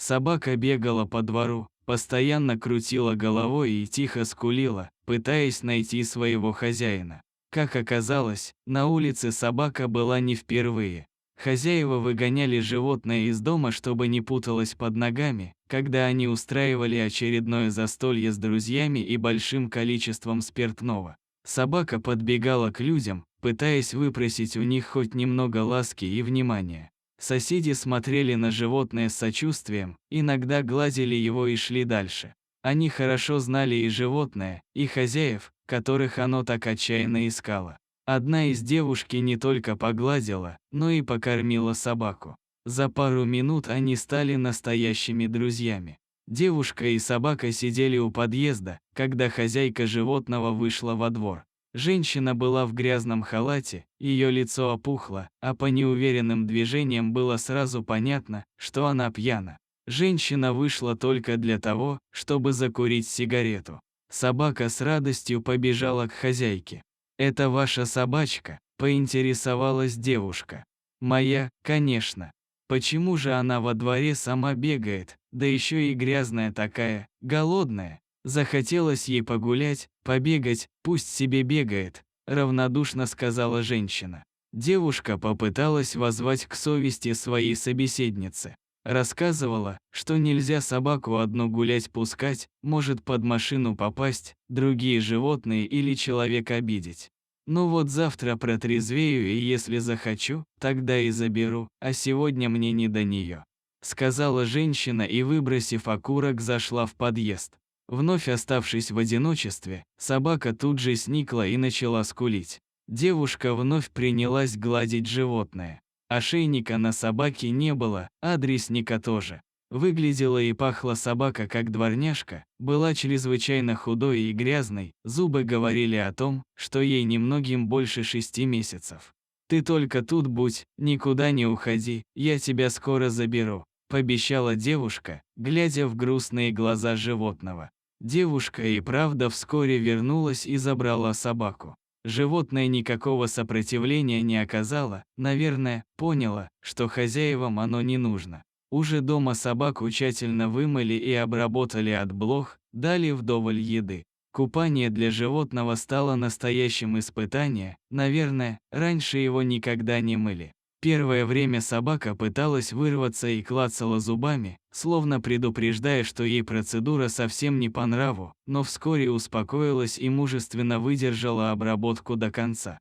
Собака бегала по двору, постоянно крутила головой и тихо скулила, пытаясь найти своего хозяина. Как оказалось, на улице собака была не впервые. Хозяева выгоняли животное из дома, чтобы не путалось под ногами, когда они устраивали очередное застолье с друзьями и большим количеством спиртного. Собака подбегала к людям, пытаясь выпросить у них хоть немного ласки и внимания. Соседи смотрели на животное с сочувствием, иногда гладили его и шли дальше. Они хорошо знали и животное, и хозяев, которых оно так отчаянно искало. Одна из девушки не только погладила, но и покормила собаку. За пару минут они стали настоящими друзьями. Девушка и собака сидели у подъезда, когда хозяйка животного вышла во двор. Женщина была в грязном халате, ее лицо опухло, а по неуверенным движениям было сразу понятно, что она пьяна. Женщина вышла только для того, чтобы закурить сигарету. Собака с радостью побежала к хозяйке. «Это ваша собачка?» – поинтересовалась девушка. «Моя, конечно. Почему же она во дворе сама бегает, да еще и грязная такая, голодная?» Захотелось ей погулять, побегать, пусть себе бегает, равнодушно сказала женщина. Девушка попыталась воззвать к совести своей собеседницы. Рассказывала, что нельзя собаку одну гулять пускать, может под машину попасть, другие животные или человека обидеть. Ну вот завтра протрезвею и если захочу, тогда и заберу, а сегодня мне не до нее. Сказала женщина и, выбросив окурок, зашла в подъезд. Вновь оставшись в одиночестве, собака тут же сникла и начала скулить. Девушка вновь принялась гладить животное. Ошейника на собаке не было, адресника тоже. Выглядела и пахла собака как дворняжка, была чрезвычайно худой и грязной, зубы говорили о том, что ей немногим больше 6 месяцев. «Ты только тут будь, никуда не уходи, я тебя скоро заберу», – пообещала девушка, глядя в грустные глаза животного. Девушка и правда вскоре вернулась и забрала собаку. Животное никакого сопротивления не оказало, наверное, поняло, что хозяевам оно не нужно. Уже дома собаку тщательно вымыли и обработали от блох, дали вдоволь еды. Купание для животного стало настоящим испытанием, наверное, раньше его никогда не мыли. Первое время собака пыталась вырваться и клацала зубами, словно предупреждая, что ей процедура совсем не по нраву, но вскоре успокоилась и мужественно выдержала обработку до конца.